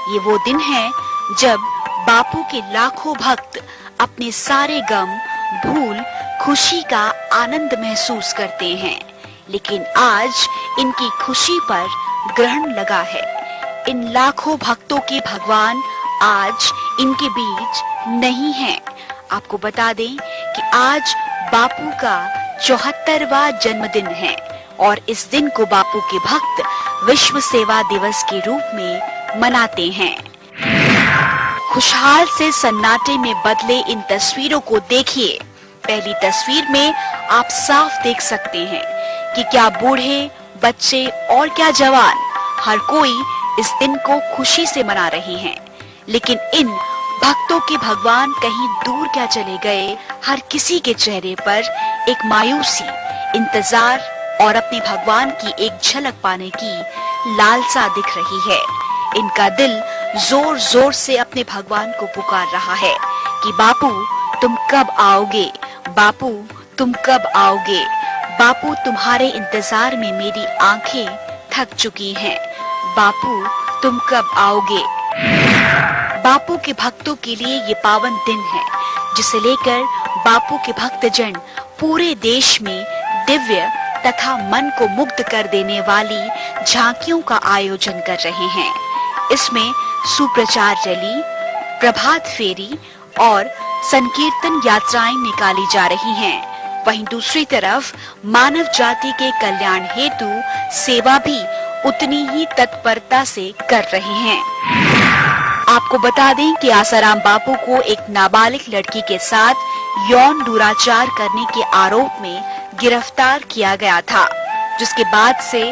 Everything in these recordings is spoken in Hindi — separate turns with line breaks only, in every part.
ये वो दिन है जब बापू के लाखों भक्त अपने सारे गम भूल खुशी का आनंद महसूस करते हैं। लेकिन आज इनकी खुशी पर ग्रहण लगा है। इन लाखों भक्तों के भगवान आज इनके बीच नहीं हैं। आपको बता दें कि आज बापू का 74वां जन्मदिन है और इस दिन को बापू के भक्त विश्व सेवा दिवस के रूप में मनाते हैं। खुशहाल से सन्नाटे में बदले इन तस्वीरों को देखिए। पहली तस्वीर में आप साफ देख सकते हैं कि क्या बूढ़े, बच्चे और क्या जवान, हर कोई इस दिन को खुशी से मना रहे हैं। लेकिन इन भक्तों के भगवान कहीं दूर क्या चले गए। हर किसी के चेहरे पर एक मायूसी, इंतजार और अपने भगवान की एक झलक पाने की लालसा दिख रही है। इनका दिल जोर जोर से अपने भगवान को पुकार रहा है कि बापू तुम कब आओगे, बापू तुम कब आओगे। बापू तुम्हारे इंतजार में मेरी आंखें थक चुकी हैं, बापू तुम कब आओगे। बापू के भक्तों के लिए ये पावन दिन है जिसे लेकर बापू के भक्तजन पूरे देश में दिव्य तथा मन को मुग्ध कर देने वाली झांकियों का आयोजन कर रहे हैं। इसमें सुप्रचार रैली, प्रभात फेरी और संकीर्तन यात्राएं निकाली जा रही हैं। वहीं दूसरी तरफ मानव जाति के कल्याण हेतु सेवा भी उतनी ही तत्परता से कर रहे हैं। आपको बता दें कि आसाराम बापू को एक नाबालिग लड़की के साथ यौन दुराचार करने के आरोप में गिरफ्तार किया गया था, जिसके बाद से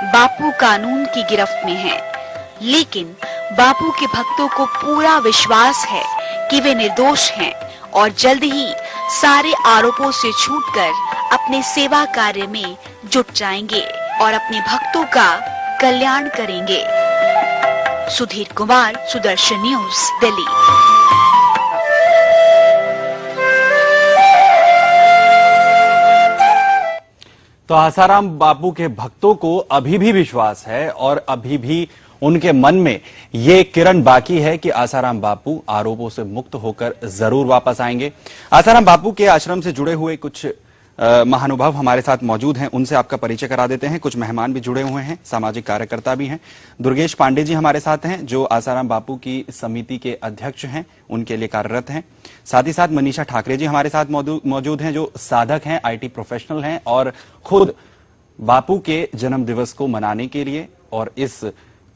बापू कानून की गिरफ्त में हैं। लेकिन बापू के भक्तों को पूरा विश्वास है कि वे निर्दोष हैं और जल्द ही सारे आरोपों से छूटकर अपने सेवा कार्य में जुट जाएंगे और अपने भक्तों का कल्याण करेंगे। सुधीर कुमार, सुदर्शन न्यूज, दिल्ली।
तो आसाराम बापू के भक्तों को अभी भी विश्वास है और अभी भी उनके मन में ये किरण बाकी है कि आसाराम बापू आरोपों से मुक्त होकर जरूर वापस आएंगे। आसाराम बापू के आश्रम से जुड़े हुए कुछ महानुभाव हमारे साथ मौजूद हैं, उनसे आपका परिचय करा देते हैं। कुछ मेहमान भी जुड़े हुए हैं, सामाजिक कार्यकर्ता भी हैं। दुर्गेश पांडे जी हमारे साथ हैं जो आसाराम बापू की समिति के अध्यक्ष हैं, उनके लिए कार्यरत हैं। साथ ही साथ मनीषा ठाकरे जी हमारे साथ मौजूद हैं जो साधक हैं, IT प्रोफेशनल हैं और खुद बापू के जन्म दिवस को मनाने के लिए और इस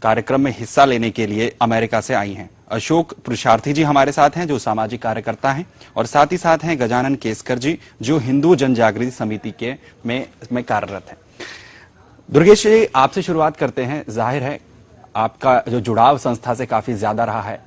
कार्यक्रम में हिस्सा लेने के लिए अमेरिका से आई हैं। अशोक पुरुषार्थी जी हमारे साथ हैं जो सामाजिक कार्यकर्ता हैं और साथ ही साथ हैं गजानन केसकर जी जो हिंदू जनजागृति समिति के में कार्यरत हैं। दुर्गेश जी, आपसे शुरुआत करते हैं। जाहिर है आपका जो जुड़ाव संस्था से काफी ज्यादा रहा है,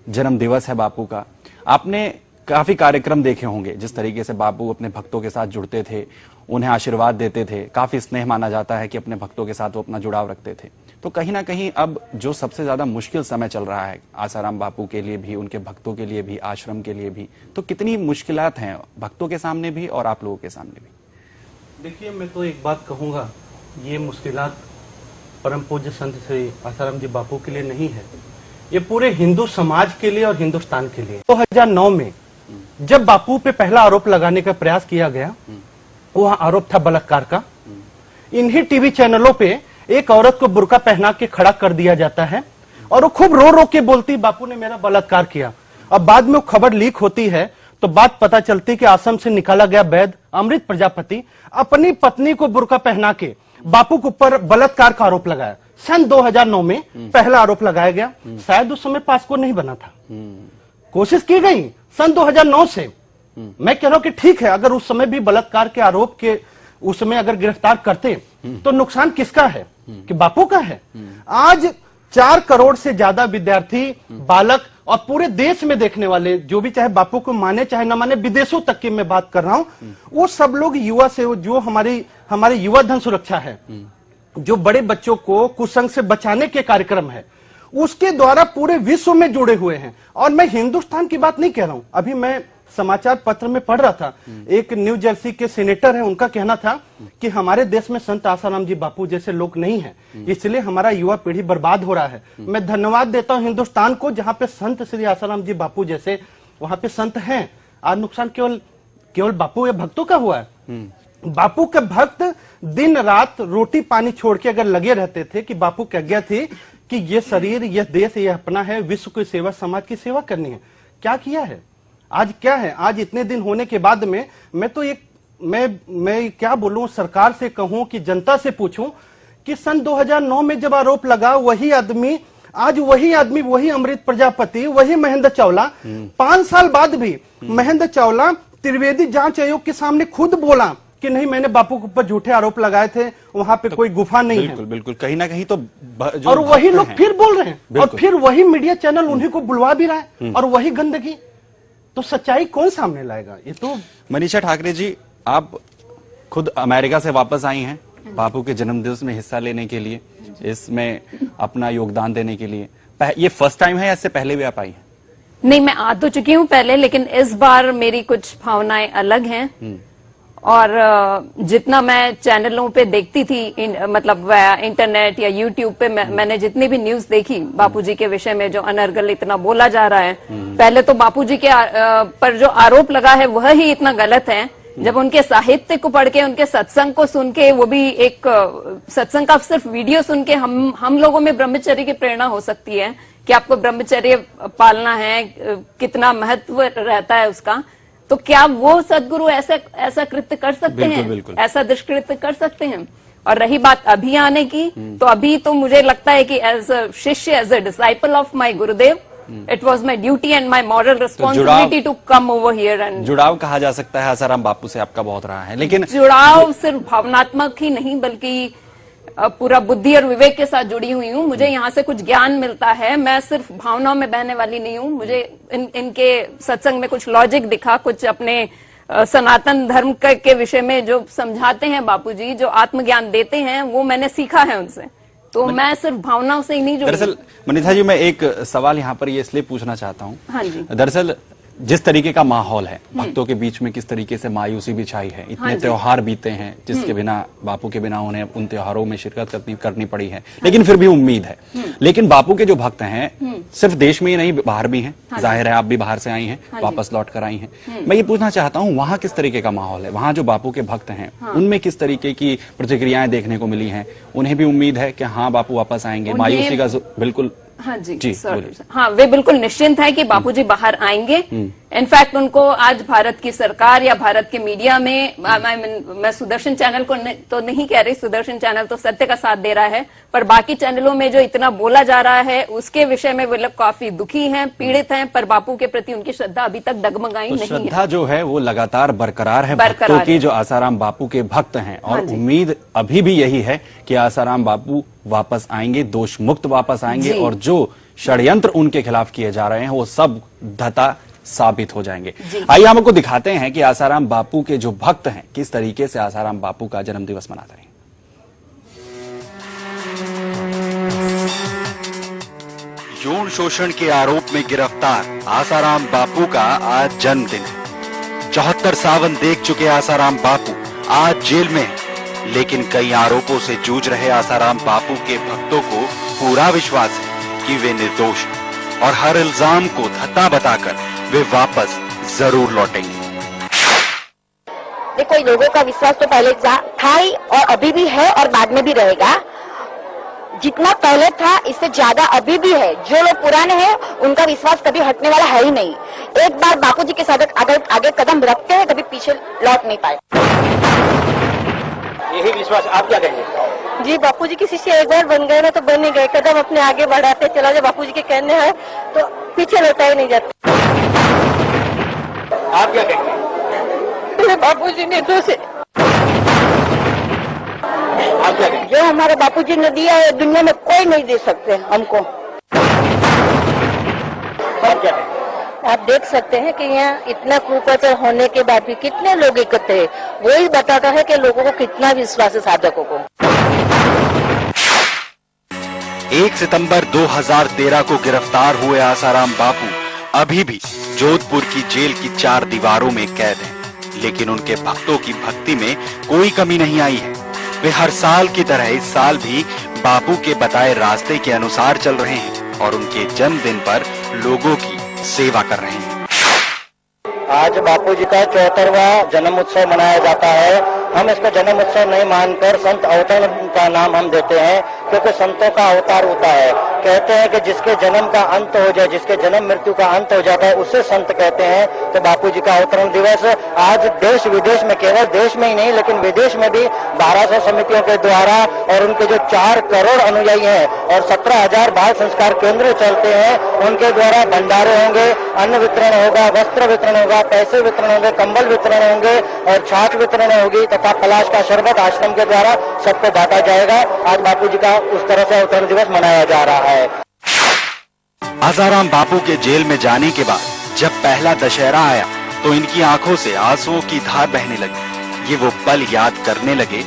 जन्म दिवस है बापू का, आपने काफी कार्यक्रम देखे होंगे जिस तरीके से बापू अपने भक्तों के साथ जुड़ते थे, उन्हें आशीर्वाद देते थे। काफी स्नेह माना जाता है कि अपने भक्तों के साथ वो अपना जुड़ाव रखते थे। तो कहीं ना कहीं अब जो सबसे ज्यादा मुश्किल समय चल रहा है आसाराम बापू के लिए भी, उनके भक्तों के लिए भी, आश्रम के लिए भी, तो कितनी मुश्किलात हैं भक्तों के सामने भी और आप लोगों के सामने भी?
देखिए, मैं तो एक बात कहूंगा, ये मुश्किलात परम पूज्य संत श्री आसाराम जी बापू के लिए नहीं है, ये पूरे हिंदू समाज के लिए और हिंदुस्तान के लिए। 2009 में जब बापू पे पहला आरोप लगाने का प्रयास किया गया, वह आरोप था बलात्कार का। इन्हीं टीवी चैनलों पे एक औरत को बुर्का पहना के खड़ा कर दिया जाता है और वो खूब रो रो के बोलती बापू ने मेरा बलात्कार किया। अब बाद में वो खबर लीक होती है तो बात पता चलती कि आश्रम से निकाला गया वैद्य अमृत प्रजापति अपनी पत्नी को बुर्का पहना के बापू के ऊपर बलात्कार का आरोप लगाया। सन 2009 में पहला आरोप लगाया गया। शायद उस समय पास्को नहीं बना था, कोशिश की गई सन 2009 से। मैं कह रहा हूं कि ठीक है, अगर उस समय भी बलात्कार के आरोप के उस समय अगर गिरफ्तार करते तो नुकसान किसका है? कि बापू का है। आज 4 करोड़ से ज्यादा विद्यार्थी, बालक और पूरे देश में देखने वाले जो भी, चाहे बापू को माने चाहे न माने, विदेशों तक की मैं बात कर रहा हूं, वो सब लोग युवा से, जो हमारी युवा धन सुरक्षा है, जो बड़े बच्चों को कुसंग से बचाने के कार्यक्रम है, उसके द्वारा पूरे विश्व में जुड़े हुए हैं। और मैं हिंदुस्तान की बात नहीं कह रहा हूं, अभी मैं समाचार पत्र में पढ़ रहा था, एक न्यू जर्सी के सीनेटर है, उनका कहना था कि हमारे देश में संत आसाराम जी बापू जैसे लोग नहीं हैं, इसलिए हमारा युवा पीढ़ी बर्बाद हो रहा है। मैं धन्यवाद देता हूं हिंदुस्तान को, जहां पे संत श्री आसाराम जी बापू जैसे वहां पे संत हैं। आज नुकसान केवल बापू या भक्तों का हुआ है। बापू के भक्त दिन रात रोटी पानी छोड़ के अगर लगे रहते थे कि बापू की आज्ञा थी कि ये शरीर, ये देश, ये अपना है, विश्व की सेवा, समाज की सेवा करनी है, क्या किया है? आज क्या है? आज इतने दिन होने के बाद में मैं क्या बोलूं, सरकार से कहूं कि जनता से पूछूं कि सन 2009 में जब आरोप लगा, वही आदमी वही अमृत प्रजापति, वही महेंद्र चावला, 5 साल बाद भी महेंद्र चावला त्रिवेदी जांच आयोग के सामने खुद बोला कि नहीं, मैंने बापू के ऊपर झूठे आरोप लगाए थे, वहां पे कोई गुफा नहीं है।
बिल्कुल बिल्कुल, कहीं ना कहीं तो
और वही लोग फिर बोल रहे हैं, और फिर वही मीडिया चैनल उन्हीं को बुलवा भी रहा है, और वही गंदगी। तो सच्चाई कौन सामने लाएगा? ये तो
मनीषा ठाकरे जी, आप खुद अमेरिका से वापस आई हैं बापू के जन्मदिवस में हिस्सा लेने के लिए, इसमें अपना योगदान देने के लिए। ये फर्स्ट टाइम है या इससे पहले भी आप आई हैं?
नहीं, मैं आ तो चुकी हूँ पहले, लेकिन इस बार मेरी कुछ भावनाएं अलग हैं। और जितना मैं चैनलों पे देखती थी, मतलब इंटरनेट या यूट्यूब पे मैंने जितनी भी न्यूज देखी बापूजी के विषय में, जो अनर्गल इतना बोला जा रहा है, पहले तो बापूजी के पर जो आरोप लगा है वह ही इतना गलत है। जब उनके साहित्य को पढ़ के, उनके सत्संग को सुन के, वो भी एक सत्संग का सिर्फ वीडियो सुन के हम लोगों में ब्रह्मचर्य की प्रेरणा हो सकती है कि आपको ब्रह्मचर्य पालना है, कितना महत्व रहता है उसका। तो क्या वो सदगुरु ऐसा कृत्य कर सकते हैं?
बिल्कुल।
ऐसा दुष्कृत्य कर सकते हैं? और रही बात अभी आने की, तो अभी तो मुझे लगता है कि एज अ शिष्य, as a disciple of my गुरुदेव, it was my duty and my moral responsibility to come over here. And
जुड़ाव कहा जा सकता है आसाराम बापू से आपका बहुत रहा है, लेकिन
जुड़ाव सिर्फ भावनात्मक ही नहीं, बल्कि पूरा बुद्धि और विवेक के साथ जुड़ी हुई हूँ। मुझे यहाँ से कुछ ज्ञान मिलता है, मैं सिर्फ भावनाओं में बहने वाली नहीं हूँ। मुझे इनके सत्संग में कुछ लॉजिक दिखा, कुछ अपने सनातन धर्म के विषय में जो समझाते हैं बापूजी, जो आत्मज्ञान देते हैं, वो मैंने सीखा है उनसे। तो मैं सिर्फ भावनाओं से ही नहीं जुड़ी।
दरअसल मनीषा जी, मैं एक सवाल यहाँ पर ये इसलिए पूछना चाहता हूँ।
हाँ जी।
दरअसल जिस तरीके का माहौल है, भक्तों के बीच में किस तरीके से मायूसी भी छाई है, इतने
हाँ
त्योहार बीते हैं जिसके बिना, बापू के बिना उन्हें उन त्योहारों में शिरकत करनी पड़ी है, लेकिन फिर भी उम्मीद है। लेकिन बापू के जो भक्त हैं, सिर्फ देश में ही नहीं, बाहर भी हैं। जाहिर है आप भी बाहर से आई हैं, वापस लौट कर आई हैं। मैं ये पूछना चाहता हूँ, वहाँ किस तरीके का माहौल है? वहाँ जो बापू के भक्त हैं, उनमें किस तरीके की प्रतिक्रियाएं देखने को मिली हैं? उन्हें भी उम्मीद है कि हाँ बापू वापस आएंगे? मायूसी का बिल्कुल।
हाँ जी, हाँ, वे बिल्कुल निश्चिंत है कि बापूजी बाहर आएंगे। इनफैक्ट उनको आज भारत की सरकार या भारत के मीडिया में, मैं सुदर्शन चैनल को तो नहीं कह रही, सुदर्शन चैनल तो सत्य का साथ दे रहा है, पर बाकी चैनलों में जो इतना बोला जा रहा है उसके विषय में वे लोग काफी दुखी हैं, पीड़ित हैं, पर बापू के प्रति उनकी श्रद्धा अभी तक डगमगाई नहीं है।
श्रद्धा जो है वो लगातार बरकरार है भक्तों की, जो आसाराम बापू के भक्त हैं, और उम्मीद अभी भी यही है कि आसाराम बापू वापस आएंगे, दोष मुक्त वापस आएंगे, और जो षड्यंत्र उनके खिलाफ किए जा रहे हैं वो सब धता साबित हो जाएंगे। आइए हम आपको दिखाते हैं कि आसाराम बापू के जो भक्त हैं किस तरीके से आसाराम बापू का जन्मदिवस मनाते हैं। यौन शोषण के आरोप में गिरफ्तार आसाराम बापू का आज जन्मदिन है। 74 सावन देख चुके आसाराम बापू आज जेल में हैं, लेकिन कई आरोपों से जूझ रहे आसाराम बापू के भक्तों को पूरा विश्वास है कि वे निर्दोष हैं और हर इल्जाम को धत्ता बताकर वे वापस जरूर लौटेंगे।
देखो, लोगों का विश्वास तो पहले था ही, और अभी भी है, और बाद में भी रहेगा। जितना पहले था इससे ज्यादा अभी भी है। जो लोग पुराने हैं उनका विश्वास कभी हटने वाला है ही नहीं। एक बार बापूजी के साथ अगर आगे कदम रखते हैं कभी पीछे लौट नहीं पाए।
यही विश्वास, आप क्या कहेंगे?
जी, बापूजी की शिष्य एक बार बन गए ना तो बन ही गए। कदम अपने आगे बढ़ाते चला जाए, बापूजी के कहने हैं तो पीछे लौटा ही नहीं जाता।
आप क्या कहेंगे?
बापूजी ने तो से
आप क्या कहेंगे?
जो हमारे बापूजी ने दिया है दुनिया में कोई नहीं दे सकते हमको।
आप क्या कहेंगे?
आप देख सकते हैं कि यहाँ इतना कुप्रचार होने के बाद भी कितने लोग इकट्ठे हैं। वही बताता है कि लोगों को कितना विश्वास है साधकों को।
1 सितंबर 2013 को गिरफ्तार हुए आसाराम बापू
अभी भी जोधपुर की जेल की 4 दीवारों में कैद हैं, लेकिन उनके भक्तों की भक्ति में कोई कमी नहीं आई है। वे हर साल की तरह इस साल भी बापू के बताए रास्ते के अनुसार चल रहे हैं और उनके जन्मदिन पर लोगों की सेवा कर रहे हैं।
आज बापू जी का 74वां जन्म उत्सव मनाया जाता है। हम इसको जन्म उत्सव नहीं मानकर संत अवतरण का नाम हम देते हैं, क्योंकि संतों का अवतार होता है। कहते हैं कि जिसके जन्म का अंत हो जाए, जिसके जन्म मृत्यु का अंत हो जाता है, उसे संत कहते हैं। तो बापू जी का अवतरण दिवस आज देश विदेश में, केवल देश में ही नहीं लेकिन विदेश में भी 1200 समितियों के द्वारा और उनके जो 4 करोड़ अनुयायी हैं और 17,000 बाल संस्कार केंद्र चलते हैं, उनके द्वारा भंडारे होंगे, अन्न वितरण होगा, वस्त्र वितरण होगा, पैसे वितरण होंगे, कंबल वितरण होंगे और छाछ वितरण होगी तथा पलाश का शरबत आश्रम के द्वारा सबको बांटा जाएगा। आज बापू जी का उस तरह से अवतरण दिवस मनाया जा रहा है।
आसाराम बापू के जेल में जाने के बाद जब पहला दशहरा आया तो इनकी आंखों से आंसुओं की धार बहने लगी। ये वो पल याद करने लगे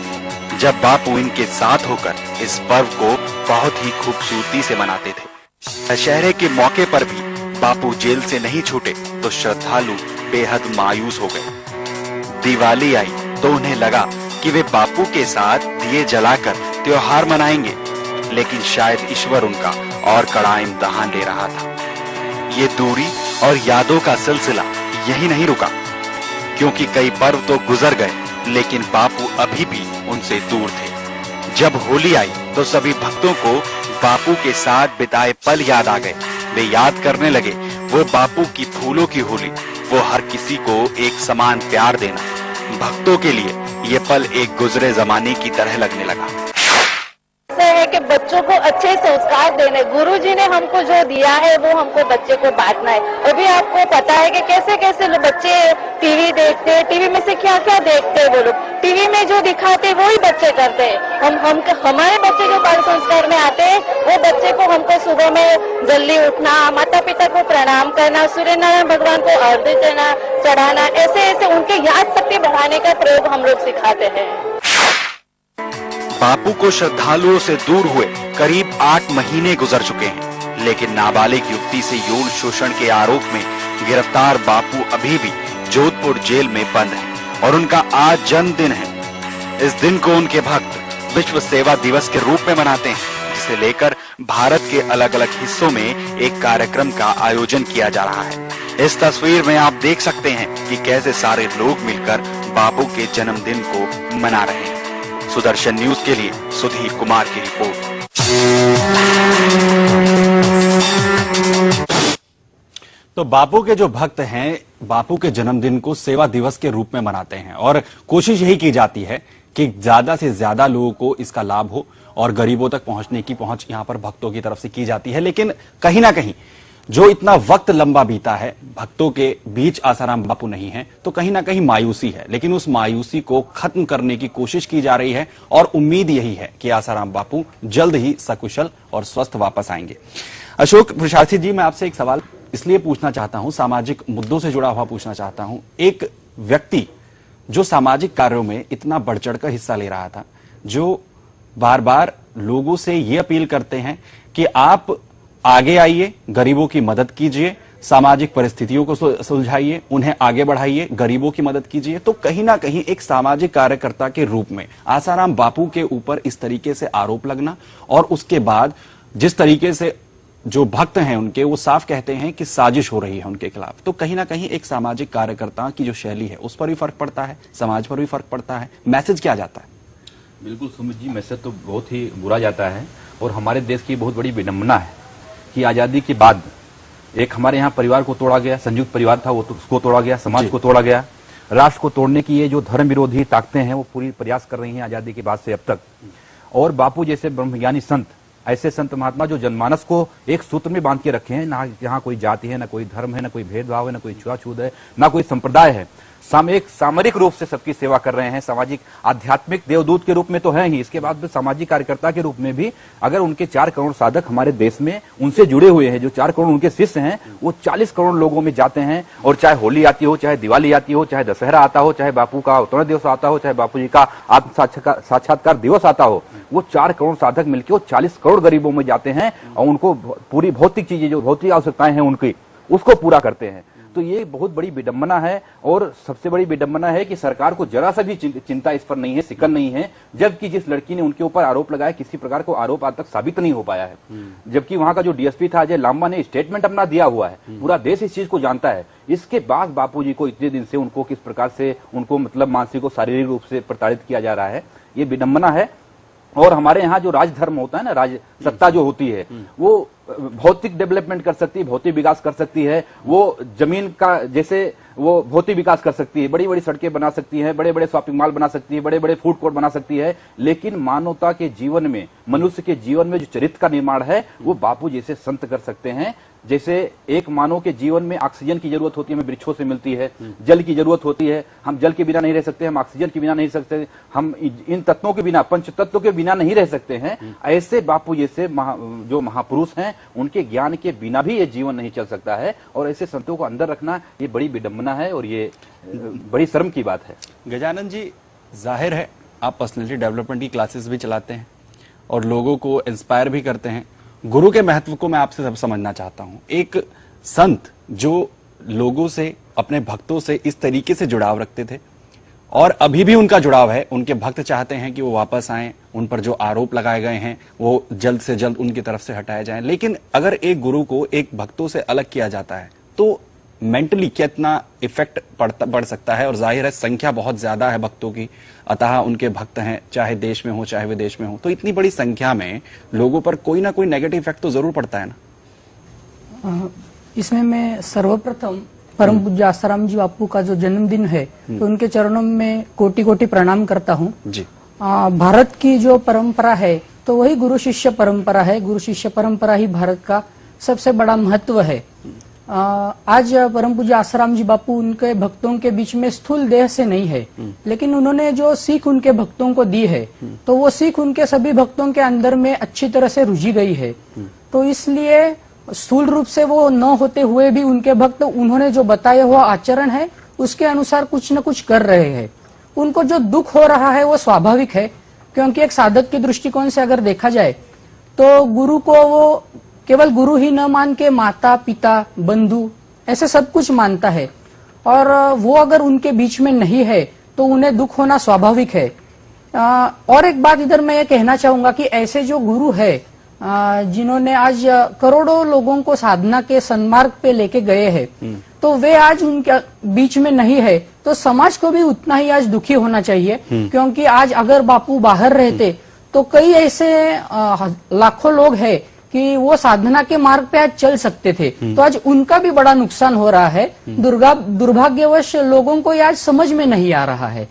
जब बापू इनके साथ होकर इस पर्व को बहुत ही खूबसूरती से मनाते थे। दशहरे के मौके पर भी बापू जेल से नहीं छूटे तो श्रद्धालु बेहद मायूस हो गए। दिवाली आई तो उन्हें लगा कि वे बापू के साथ दिए जलाकर त्योहार मनाएंगे, लेकिन शायद ईश्वर उनका और कड़ा इम्तिहान ले रहा था। ये दूरी और यादों का सिलसिला यही नहीं रुका, क्योंकि कई पर्व तो गुजर गए लेकिन बापू अभी भी उनसे दूर थे। जब होली आई तो सभी भक्तों को बापू के साथ बिताए पल याद आ गए। वे याद करने लगे वो बापू की फूलों की होली, वो हर किसी को एक समान प्यार देना। भक्तों के लिए ये पल एक गुजरे जमाने की तरह लगने लगा।
है कि बच्चों को अच्छे संस्कार देने, गुरुजी ने हमको जो दिया है वो हमको बच्चे को बांटना है। अभी आपको पता है कि कैसे कैसे लोग बच्चे टीवी देखते हैं, टीवी में से क्या क्या देखते हैं वो लोग, टीवी में जो दिखाते हैं वही बच्चे करते हैं। हमारे बच्चे जो बाल संस्कार में आते हैं वो बच्चे को हमको सुबह में जल्दी उठना, माता पिता को प्रणाम करना, सूर्य नारायण भगवान को अर्घ्य देना, चढ़ाना, ऐसे ऐसे उनके याद शक्ति बढ़ाने का प्रयोग हम लोग सिखाते हैं।
बापू को श्रद्धालुओं से दूर हुए करीब 8 महीने गुजर चुके हैं, लेकिन नाबालिग युवती से यौन शोषण के आरोप में गिरफ्तार बापू अभी भी जोधपुर जेल में बंद हैं और उनका आज जन्मदिन है। इस दिन को उनके भक्त विश्व सेवा दिवस के रूप में मनाते हैं, जिसे लेकर भारत के अलग अलग हिस्सों में एक कार्यक्रम का आयोजन किया जा रहा है। इस तस्वीर में आप देख सकते हैं कि कैसे सारे लोग मिलकर बापू के जन्मदिन को मना रहे हैं। सुदर्शन न्यूज के लिए सुधीर कुमार की रिपोर्ट।
तो बापू के जो भक्त हैं, बापू के जन्मदिन को सेवा दिवस के रूप में मनाते हैं और कोशिश यही की जाती है कि ज्यादा से ज्यादा लोगों को इसका लाभ हो और गरीबों तक पहुंचने की पहुंच यहां पर भक्तों की तरफ से की जाती है। लेकिन कहीं ना कहीं जो इतना वक्त लंबा बीता है, भक्तों के बीच आसाराम बापू नहीं है, तो कहीं ना कहीं मायूसी है। लेकिन उस मायूसी को खत्म करने की कोशिश की जा रही है और उम्मीद यही है कि आसाराम बापू जल्द ही सकुशल और स्वस्थ वापस आएंगे। अशोक प्रशासी जी, मैं आपसे एक सवाल इसलिए पूछना चाहता हूं, सामाजिक मुद्दों से जुड़ा हुआ पूछना चाहता हूं। एक व्यक्ति जो सामाजिक कार्यों में इतना बढ़ चढ़कर हिस्सा ले रहा था, जो बार बार लोगों से ये अपील करते हैं कि आप आगे आइए, गरीबों की मदद कीजिए, सामाजिक परिस्थितियों को सुलझाइए, उन्हें आगे बढ़ाइए, गरीबों की मदद कीजिए, तो कहीं ना कहीं एक सामाजिक कार्यकर्ता के रूप में आसाराम बापू के ऊपर इस तरीके से आरोप लगना और उसके बाद जिस तरीके से जो भक्त हैं उनके, वो साफ कहते हैं कि साजिश हो रही है उनके खिलाफ, तो कहीं ना कहीं एक सामाजिक कार्यकर्ता की जो शैली है उस पर भी फर्क पड़ता है, समाज पर भी फर्क पड़ता है। मैसेज क्या जाता है?
बिल्कुल सुमित जी, मैसेज तो बहुत ही बुरा जाता है और हमारे देश की बहुत बड़ी विडंबना है कि आजादी के बाद एक हमारे यहाँ परिवार को तोड़ा गया, संयुक्त परिवार था वो उसको तोड़ा गया, समाज को तोड़ा गया। राष्ट्र को तोड़ने की ये जो धर्म विरोधी ताकतें हैं वो पूरी प्रयास कर रही हैं आजादी के बाद से अब तक। और बापू जैसे ब्रह्मज्ञानी संत, ऐसे संत महात्मा जो जनमानस को एक सूत्र में बांध के रखे हैं, ना यहाँ कोई जाति है, ना कोई धर्म है, ना कोई भेदभाव है, ना कोई छुआछूत है, ना कोई संप्रदाय है, एक सामरिक रूप से सबकी सेवा कर रहे हैं। सामाजिक आध्यात्मिक देवदूत के रूप में तो हैं ही, इसके बाद भी सामाजिक कार्यकर्ता के रूप में भी अगर उनके 4 करोड़ साधक हमारे देश में उनसे जुड़े हुए हैं, जो 4 करोड़ उनके शिष्य हैं, वो 40 करोड़ लोगों में जाते हैं। और चाहे होली आती हो, चाहे दिवाली आती हो, चाहे दशहरा आता हो, चाहे बापू का अवतरण दिवस आता हो, चाहे बापू जी का आत्म साक्षात्कार दिवस आता हो, वो 4 करोड़ साधक मिलकर वो 40 करोड़ गरीबों में जाते हैं और उनको पूरी भौतिक चीजें, जो भौतिक आवश्यकताएं हैं उनकी, उसको पूरा करते हैं। तो ये बहुत बड़ी विडंबना है, और सबसे बड़ी विडंबना है कि सरकार को जरा सा भी चिंता इस पर नहीं है, सिकन नहीं है, जबकि जिस लड़की ने उनके ऊपर आरोप लगाया किसी प्रकार को आरोप आज तक साबित नहीं हो पाया है। जबकि वहां का जो डीएसपी था अजय लांबा ने स्टेटमेंट अपना दिया हुआ है, पूरा देश इस चीज को जानता है। इसके बाद बापूजी को इतने दिन से उनको किस प्रकार से उनको मतलब मानसिक और शारीरिक रूप से प्रताड़ित किया जा रहा है, ये विडंबना है। और हमारे यहाँ जो राजधर्म होता है ना, राज सत्ता जो होती है वो भौतिक डेवलपमेंट कर सकती है, भौतिक विकास कर सकती है, वो जमीन का जैसे वो भौतिक विकास कर सकती है, बड़ी बड़ी सड़कें बना सकती है, बड़े बड़े शॉपिंग मॉल बना सकती है, बड़े बड़े फूड कोर्ट बना सकती है, लेकिन मानवता के जीवन में, मनुष्य के जीवन में जो चरित्र का निर्माण है वो बापू जैसे संत कर सकते हैं। जैसे एक मानव के जीवन में ऑक्सीजन की जरूरत होती है, हमें वृक्षों से मिलती है, जल की जरूरत होती है, हम जल के बिना नहीं रह सकते, हम ऑक्सीजन के बिना नहीं रह सकते, हम इन तत्वों के बिना, पंच तत्वों के बिना नहीं रह सकते हैं। ऐसे बापू जैसे जो महापुरुष हैं, उनके ज्ञान के बिना भी ये जीवन नहीं चल सकता है, और ऐसे संतों को अंदर रखना ये बड़ी विडंबना है और ये बड़ी शर्म की बात है।
गजानन जी, जाहिर है आप पर्सनैलिटी डेवलपमेंट की क्लासेस भी चलाते हैं और लोगों को इंस्पायर भी करते हैं। गुरु के महत्व को मैं आपसे सब समझना चाहता हूं। एक संत जो लोगों से, अपने भक्तों से इस तरीके से जुड़ाव रखते थे और अभी भी उनका जुड़ाव है, उनके भक्त चाहते हैं कि वो वापस आएं, उन पर जो आरोप लगाए गए हैं वो जल्द से जल्द उनकी तरफ से हटाए जाएं। लेकिन अगर एक गुरु को एक भक्तों से अलग किया जाता है तो मेंटली कितना इफेक्ट पड़ सकता है, और जाहिर है संख्या बहुत ज्यादा है भक्तों की, अतः उनके भक्त हैं, चाहे देश में हो चाहे विदेश में हो, तो इतनी बड़ी संख्या में लोगों पर कोई ना कोई नेगेटिव इफेक्ट तो जरूर पड़ता है ना।
इसमें मैं सर्वप्रथम परम पूज्य आसाराम जी बापू का जो जन्मदिन है तो उनके चरणों में कोटि कोटि प्रणाम करता हूँ जी। भारत की जो परंपरा है तो वही गुरु शिष्य परंपरा है, गुरु शिष्य परंपरा ही भारत का सबसे बड़ा महत्व है। आज परम पूज्य आसाराम जी बापू उनके भक्तों के बीच में स्थूल देह से नहीं है, लेकिन उन्होंने जो सीख उनके भक्तों को दी है तो वो सीख उनके सभी भक्तों के अंदर में अच्छी तरह से रुझी गई है। तो इसलिए स्थूल रूप से वो न होते हुए भी उनके भक्त उन्होंने जो बताया हुआ आचरण है उसके अनुसार कुछ न कुछ कर रहे हैं। उनको जो दुख हो रहा है वो स्वाभाविक है, क्योंकि एक साधक के दृष्टिकोण से अगर देखा जाए तो गुरु को वो केवल गुरु ही न मान के माता पिता बंधु ऐसे सब कुछ मानता है, और वो अगर उनके बीच में नहीं है तो उन्हें दुख होना स्वाभाविक है। और एक बात इधर मैं ये कहना चाहूंगा कि ऐसे जो गुरु है जिन्होंने आज करोड़ों लोगों को साधना के सन्मार्ग पे लेके गए हैं, तो वे आज उनके बीच में नहीं है तो समाज को भी उतना ही आज दुखी होना चाहिए, क्योंकि आज अगर बापू बाहर रहते तो कई ऐसे लाखों लोग हैं कि वो साधना के मार्ग पे आज चल सकते थे, तो आज उनका भी बड़ा नुकसान हो रहा है। दुर्भाग्यवश लोगों को आज समझ में नहीं आ रहा है,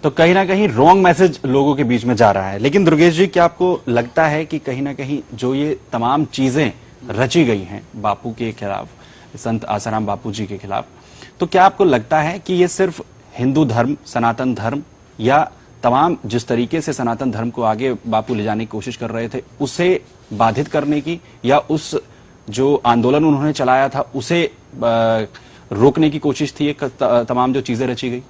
तो कहीं ना कहीं रॉन्ग मैसेज लोगों के बीच में जा रहा है। लेकिन दुर्गेश जी, क्या आपको लगता है कि कहीं ना कहीं जो ये तमाम चीजें रची गई हैं बापू के खिलाफ, संत आसाराम बापू जी के खिलाफ, तो क्या आपको लगता है कि ये सिर्फ हिंदू धर्म, सनातन धर्म, या तमाम जिस तरीके से सनातन धर्म को आगे बापू ले जाने की कोशिश कर रहे थे उसे बाधित करने की, या उस जो आंदोलन उन्होंने चलाया था उसे रोकने की कोशिश थी, तमाम जो चीजें रची गई?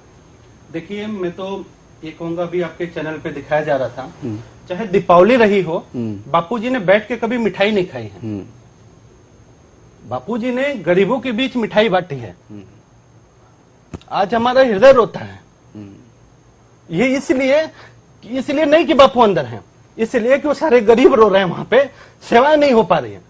देखिए, मैं तो ये कहूंगा, भी आपके चैनल पे दिखाया जा रहा था, चाहे दीपावली रही हो, बापूजी ने बैठ के कभी मिठाई नहीं खाई है। बापूजी ने गरीबों के बीच मिठाई बांटी है। आज हमारा हृदय रोता है। ये इसलिए नहीं कि बापू अंदर हैं, इसलिए कि वो सारे गरीब रो रहे हैं, वहां पे सेवाएं नहीं हो पा रही है।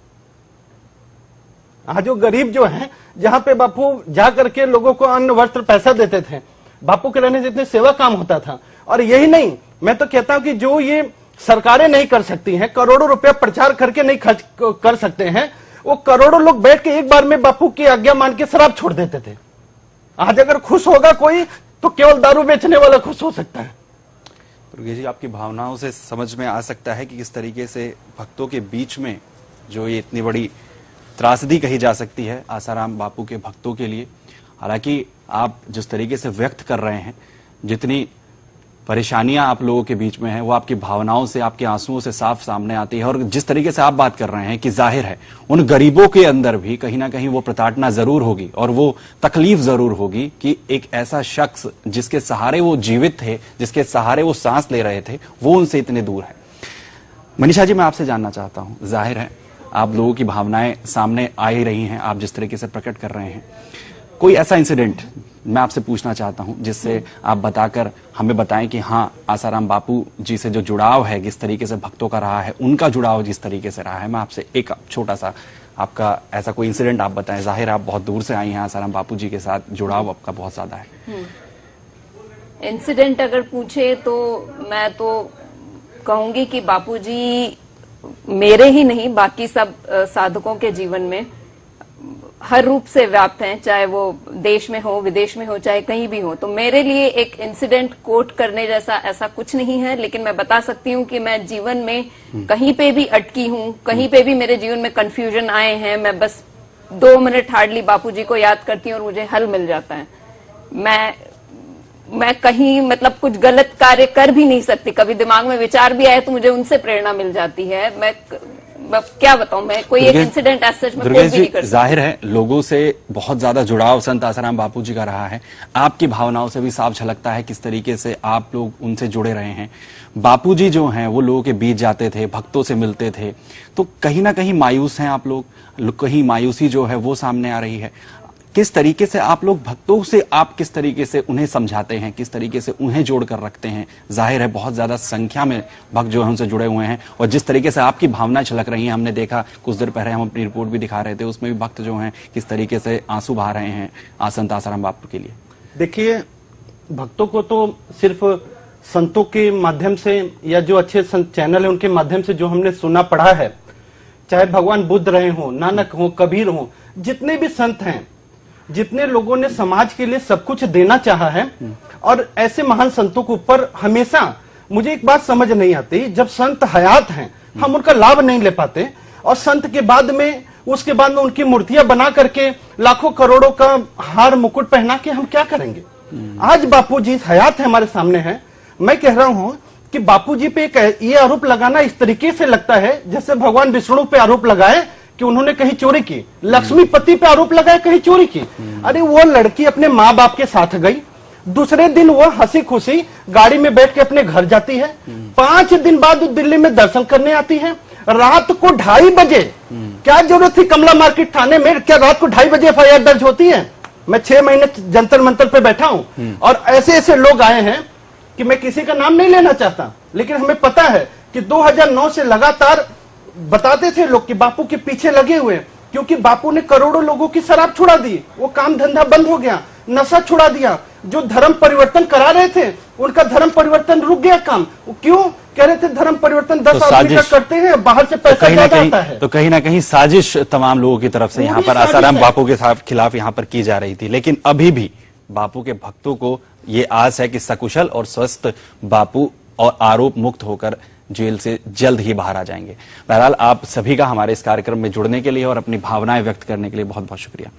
आज जो गरीब जो हैं, जहां पे बापू जा करके लोगों को अन्न वस्त्र पैसा देते थे, बापू के रहने से इतने सेवा काम होता था। और यही नहीं, मैं तो कहता हूं कि जो ये सरकारें नहीं कर सकती हैं, करोड़ों रुपया प्रचार करके नहीं खर्च कर सकते हैं, वो करोड़ों लोग बैठ के एक बार में बापू की आज्ञा मान के शराब छोड़ देते थे। आज अगर खुश होगा कोई तो केवल दारू बेचने वाला खुश हो सकता है।
दुर्गेश जी, आपकी भावनाओं से समझ में आ सकता है कि किस तरीके से भक्तों के बीच में जो ये इतनी बड़ी त्रासदी कही जा सकती है आसाराम बापू के भक्तों के लिए। हालांकि आप जिस तरीके से व्यक्त कर रहे हैं, जितनी परेशानियां आप लोगों के बीच में है, वो आपकी भावनाओं से, आपके आंसुओं से साफ सामने आती है। और जिस तरीके से आप बात कर रहे हैं कि जाहिर है उन गरीबों के अंदर भी कहीं ना कहीं वो प्रताड़ना जरूर होगी और वो तकलीफ जरूर होगी कि एक ऐसा शख्स जिसके सहारे वो जीवित थे, जिसके सहारे वो सांस ले रहे थे, वो उनसे इतने दूर है। मनीषा जी, मैं आपसे जानना चाहता हूं, जाहिर है आप लोगों की भावनाएं सामने आ ही रही हैं, आप जिस तरीके से प्रकट कर रहे हैं। कोई ऐसा इंसिडेंट मैं आपसे पूछना चाहता हूं जिससे आप बताकर हमें बताएं कि हाँ, आसाराम बापू जी से जो जुड़ाव है, किस तरीके से भक्तों का रहा है, उनका जुड़ाव जिस तरीके से रहा है। मैं आपसे एक छोटा सा आपका ऐसा कोई इंसिडेंट आप बताएं। जाहिर आप बहुत दूर से आई हैं, आसाराम बापू जी के साथ जुड़ाव आपका बहुत ज्यादा है।
इंसिडेंट अगर पूछे तो मैं तो कहूंगी कि बापूजी मेरे ही नहीं, बाकी सब साधकों के जीवन में हर रूप से व्याप्त हैं, चाहे वो देश में हो, विदेश में हो, चाहे कहीं भी हो। तो मेरे लिए एक इंसिडेंट कोट करने जैसा ऐसा कुछ नहीं है, लेकिन मैं बता सकती हूँ कि मैं जीवन में कहीं पे भी अटकी हूँ, कहीं पे भी मेरे जीवन में कंफ्यूजन आए हैं, मैं बस 2 मिनट हार्डली बापूजी को याद करती हूँ और मुझे हल मिल जाता है। मैं कहीं मतलब कुछ गलत कार्य कर भी नहीं सकती, कभी दिमाग में विचार भी आए तो मुझे उनसे प्रेरणा मिल जाती है। मैं क्या बताऊं, मैं कोई एक इंसिडेंट एज सच में कोट भी नहीं कर सकती।
जाहिर है लोगों से बहुत ज्यादा जुड़ाव संत आसाराम बापू जी का रहा है, आपकी भावनाओं से भी साफ झलकता है किस तरीके से आप लोग उनसे जुड़े रहे हैं। बापू जी जो हैं वो लोगों के बीच जाते थे, भक्तों से मिलते थे, तो कहीं ना कहीं मायूस हैं आप लोग, कहीं मायूसी जो है वो सामने आ रही है। किस तरीके से आप लोग भक्तों से, आप किस तरीके से उन्हें समझाते हैं, किस तरीके से उन्हें जोड़कर रखते हैं? जाहिर है बहुत ज्यादा संख्या में भक्त जो है उनसे जुड़े हुए हैं, और जिस तरीके से आपकी भावनाएं छलक रही हैं, हमने देखा कुछ देर पहले हम अपनी रिपोर्ट भी दिखा रहे थे, उसमें भी भक्त जो हैं किस तरीके से आंसू बहा रहे हैं संत आसाराम बापू के लिए।
देखिए, भक्तों को तो सिर्फ संतों के माध्यम से या जो अच्छे संत चैनल है उनके माध्यम से जो हमने सुना पढ़ा है, चाहे भगवान बुद्ध रहे हो, नानक हो, कबीर हो, जितने भी संत हैं, जितने लोगों ने समाज के लिए सब कुछ देना चाहा है, और ऐसे महान संतों के ऊपर हमेशा मुझे एक बात समझ नहीं आती, जब संत हयात हैं हम उनका लाभ नहीं ले पाते, और संत के बाद में उसके बाद में उनकी मूर्तियां बना करके लाखों करोड़ों का हार मुकुट पहना के हम क्या करेंगे। आज बापूजी हयात है, हमारे सामने है। मैं कह रहा हूं कि बापूजी पे ये आरोप लगाना इस तरीके से लगता है जैसे भगवान विष्णु पे आरोप लगाए कि उन्होंने कहीं चोरी की, लक्ष्मीपति पे आरोप लगाया कहीं चोरी की। अरे वो लड़की अपने माँ बाप के साथ गई, दूसरे दिन वो हंसी खुशी गाड़ी में बैठ के अपने घर जाती है, 5 दिन बाद वो दिल्ली में दर्शन करने आती है। रात को 2:30 बजे, क्या जरूरत थी कमला मार्केट थाने में, क्या रात को 2:30 बजे FIR दर्ज होती है? मैं 6 महीने जंतर मंतर पे बैठा हूं, और ऐसे ऐसे लोग आए हैं कि मैं किसी का नाम नहीं लेना चाहता, लेकिन हमें पता है कि 2009 से लगातार बताते थे लोग कि बापू के पीछे लगे हुए, क्योंकि बापू ने करोड़ों लोगों की शराब छुड़ा दी, वो काम धंधा बंद हो गया, नशा छुड़ा दिया। जो धर्म परिवर्तन करा रहे थे उनका धर्म परिवर्तन रुक गया काम। वो क्यों कह रहे थे धर्म परिवर्तन 10 आदमी का करते हैं, बाहर से पैसा ज्यादा आता है।
तो कहीं ना कहीं साजिश तमाम लोगों की तरफ से यहाँ पर आसाराम बापू के खिलाफ यहाँ पर की जा रही थी, लेकिन अभी भी बापू के भक्तों को ये आस है कि सकुशल और स्वस्थ बापू और आरोप मुक्त होकर जेल से जल्द ही बाहर आ जाएंगे। बहरहाल आप सभी का हमारे इस कार्यक्रम में जुड़ने के लिए और अपनी भावनाएं व्यक्त करने के लिए बहुत बहुत शुक्रिया।